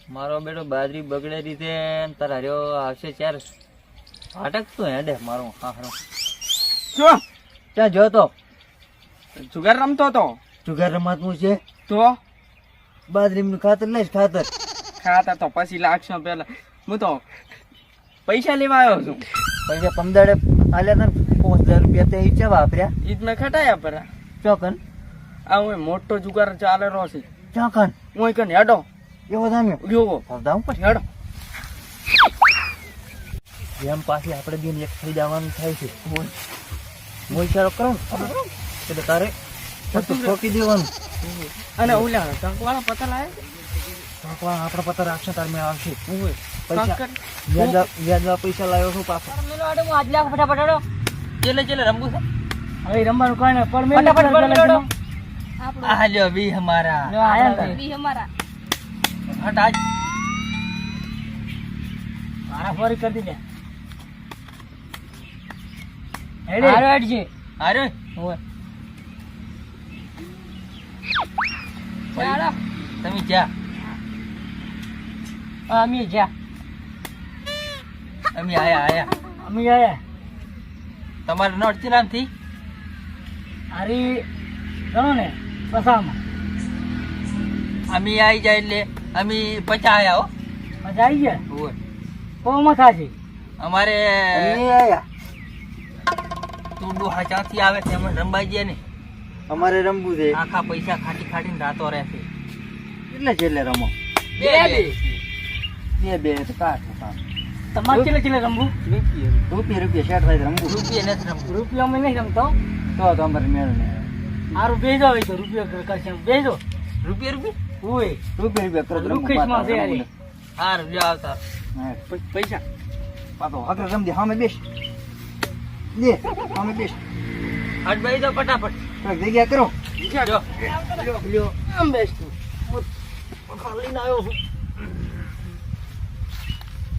મારો બેટો બાજરી બગડે રીતે તારા રહ્યો આવશે ચાર અટકતું હેડે મારો હાહરો શું ત્યાં જોતો જુગાર રમતો તો જુગાર રમાતું છે તો બાજરીનું ખાતર લઈશ ખાતર ખાતા તો પછી લાગશે પેલા હું તો પૈસા લેવા આવ્યો છું પૈસા 15 આલ્યા હતા 5000 રૂપિયા તે ઈચ્છા વાપર્યા ઈદ મેં ખટાયા પર ચોકન આ હું મોટો જુગાર ચાલેલો છે ચોકન હું કન હેડો એવો જામ્યો જોવો આવતા ઉપર હેડો જેમ પાછી આપણે બેન એક થઈ જવાનું થાય છે હું ઈશારો કરું એટલે તારે ઠોકી દેવાનું અને ઓલા ટંકવાળા પતા લાવે આપણા પતા રાખશે તાર મેં આવશે હું પૈસા વ્યાજવા પૈસા લાવ્યો છું પાછો ચેલે રમવું છે હવે રમવાનું કાંઈ નહીં પણ ફટાફટ આ લ્યો બી હમારા હટ આજ મારા ફરી કરી દીધા અરે તમે જા અમે જા અમે આયા અમે આયા તમારે નોટ ચિલામ થી હારી ગણો ને પસામાં અમે આવી જાય એટલે અમે 50 આયા હો મજા આવી ગયા ઓય કોમાં થાશે અમારે આયા તું હાચાથી આવે છે અમે રંબાઈ જાય ને અમારે રમવું છે આખા પૈસા ખાટી ખાટીને રાતો રહેશે છેલ્લે રમો બે તો કાઢ તમારે કેટલે રમવું રૂપિયા શેઠ થાય રમવું રૂપિયા નથી રમવું રૂપિયા અમે નહીં રમતો તો અમારે મેળ ને સારું બેજો હોય તો રૂપિયા કરશે બેજો રૂપિયા હોય રૂપિયા કરો રૂખીસમાં છે યાર હારું જો આવતા પૈસા પાછો હકર રમજે સામે બેસ લે સામે બેસ હટ ભાઈ તો ફટાફટ થોડીક જગ્યા કરો જો આમ બેસ તું ખાલી આવ્યો છું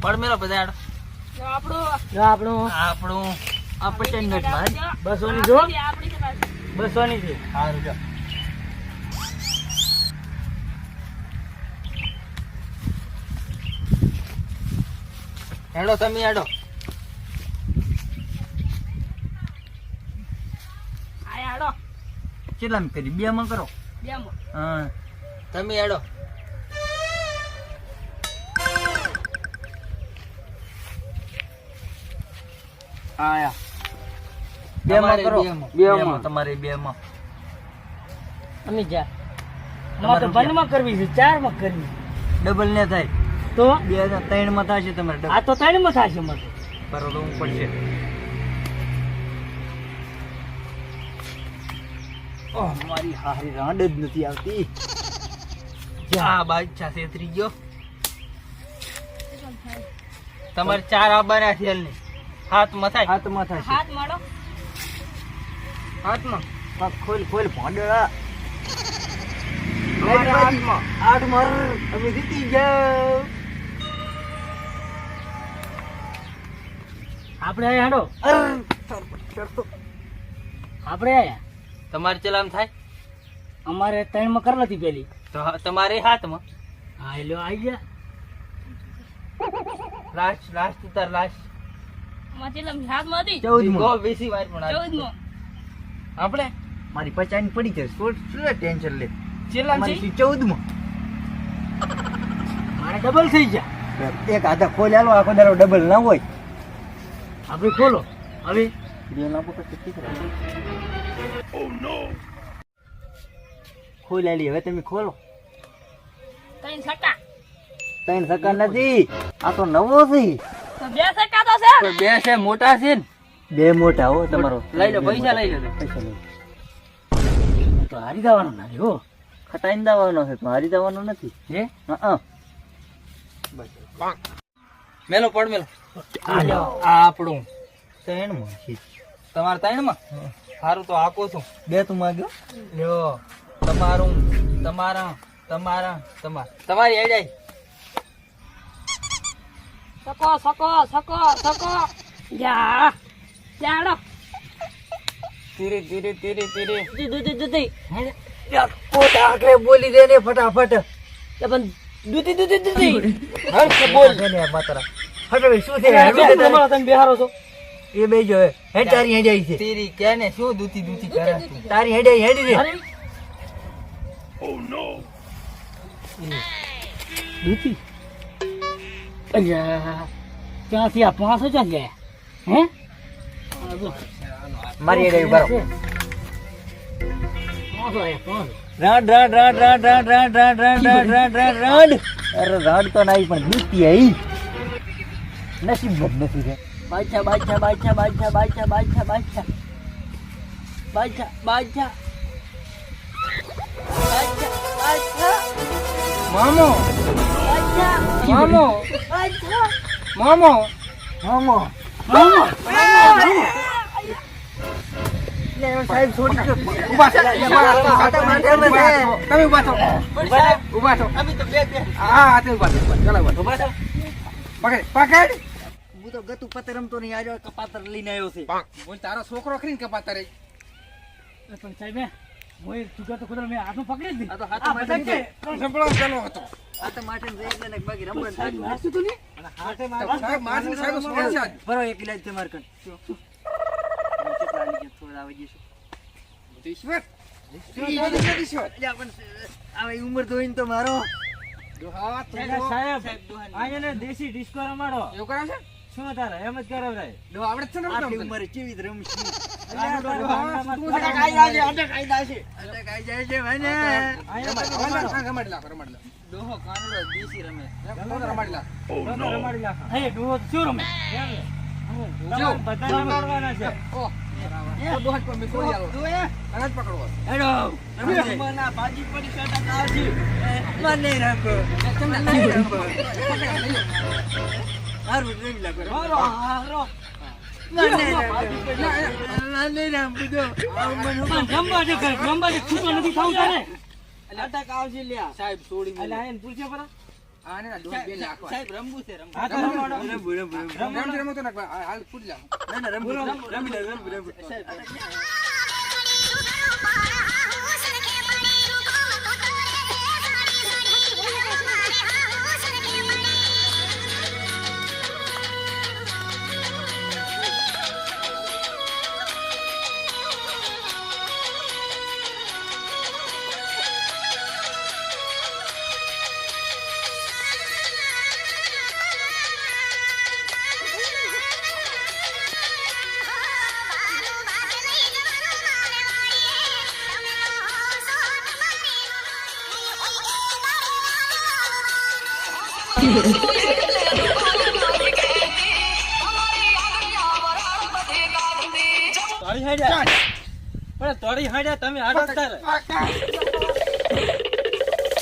પડ મેલો બધા આપણું આપણું આ 50 મિનિટમાં 200 ની જો 200 ની છે હારું જો હેડો તમે હેડો કેટલામાં કરી 2 માં કરો હા તમે હેડો આયા બે માં કરો બે માં. તમારે 2 માં અમે જા અમારે તો બંધમાં કરવી છે 4 માં કરવી ડબલ ને થાય તો 2 3 માં થશે તમારે આ તો 3 માં થશે અમારે કરો તો પડશે ઓહ મારી હારી રાંડ જ નથી આવતી આ બાદશાહ છેતરી ગયો તમારે 4 આબાના છે ને હાથમાં થાય હાથમાં થશે હાથમાં ખોલ ભોંડળા અમારે હાથમાં. આઠ માર અમે જીતી જાવ આપણે આયા હેડો આપણે આયા તમારે ચલામ થાય અમારે 3 માં કર નથી પેલી તો તમારે હાથમાં હા લ્યો આવી ગયા લાસ્ટ ઉતાર લાસ્ટ 14 ગો બેસી વાર પણ આપણે મારી 50 ની પડી છે શું ટેન્શન લે ચલામ છે અમારી 14 માં મારે ડબલ થઈ ગયા એક હાથે ખોલ આલો આખો દારો ડબલ ના હોય આપણે ખોલો હવે બે લાંબો પછી ઠીક રહે ખોલ આલી હવે તમે ખોલો 3 સકા નથી આ તો નવો છે તો 2 છે મોટા છે ને બે મોટા હો તમારો લઈ લો પૈસા લઈ લો પૈસા લઈ લો. તો હારી જવાનો ના હો ખટાઈને દાવાનો છે તો હારી દાવાનો નથી હે હા મેલો પડ મેલો આ લ્યો આ આપણું 3 માં છે તમારે 3 માં સારું તો આકો છું બે તું માગ્યો લ્યો તમારું તમારા તમારી આઈ જાય ધીરે જુદી આગળ બોલી દે ને ફટાફટ દૂધી દૂધી દૂધી હર કે બોલ છે ને માતરા હટો શું છે કેમ તમારા તમે બેહારો છો એ બે જો હે તારી હેડાઈ છે તેરી કેને શું દૂતી દૂતી કરે તું? તારી હેડાઈ હેડી છે અરે દૂધી અલ્યા ક્યાંથી આ 500 ક્યાં ગયા હે મારી હેડાઈ ઉભા રહો 500 રાડ રાડ રાડ રાડ રાડ રાડ રાડ રાડ રાડ રાડ રાડ રાડ અરે રાડ તો નહીં પણ દૂતી આઈ નસીબ જ નથી રે બાદશાહ બાદશાહ બાદશાહ બાદશાહ બાદશાહ બાદશાહ બાદશાહ બાદશાહ બાદશાહ બાદશાહ મામો બાદશાહ મામો બાદશાહ મામો મામો સાહેબ છોડી દો ઉભા થો તમે ઉભા થો ઉભા થો હા તે ઉભા થો ચાલો ઉભા થો પકડ પકડ હું તો ગતું પતે રમતો નહીં આજે કપાતર લઈને આવ્યો છે બોલ તારો છોકરો ખરીને કપાતા રે પણ સાહેબ હું ચૂક્યો તો ખુદા મેં હાથમાં પકડી જ આ તો આ હાથ બધા કે સંભળો ચાલો હતો આ તો માટે એટલે ને બાકી રમવા સાહેબ નાસ્તું તો નહીં સાહેબ મારી સાહેબ સ્મોલ છે બરો એક ઇલાજ છે માર કન કેટલા લીધે થોડા આવી જશે ઈશ્વર આવે ઉંમર તો હોય ને તો મારો સાહેબ આને દેશી ડિસ્કો રમાડો એવું કરાવ છે શું તારે એમ જ કરાવરાય દો આવડે છે ને આટલી ઉંમરે કેવી રીતે રમશું અટક અટક આઈ જાય છે ભાઈને રમાડી લા ડોહો કાનુડો દેશી રમે રમાડી લા હે ડોહો તો શું રમે તમારે બધાને રમાડવાના છે ઓ દોહટ પર મે કોઈ આલો અનાજ પકડવો હેડો રમવાના ભાજી પડી કાટા કાવજી મને રંગો હારું રમી લાગો હારો હારો મને રંગો દો જમવા દે કર જમવા દે છૂટો નથી થાવું તારે અટક આવશે લ્યા સાહેબ છોડી અલે આને પૂછે પરા આને ના દોહટ બે નાખવા સાહેબ રમવું છે રમવું આ તો રમાડો રમતો ના હાલ ફૂટ લા ના ના રમવું રમી સાહેબ તોડી હાડ્યા પણ તોડી હાડ્યા તમે હાડો તારે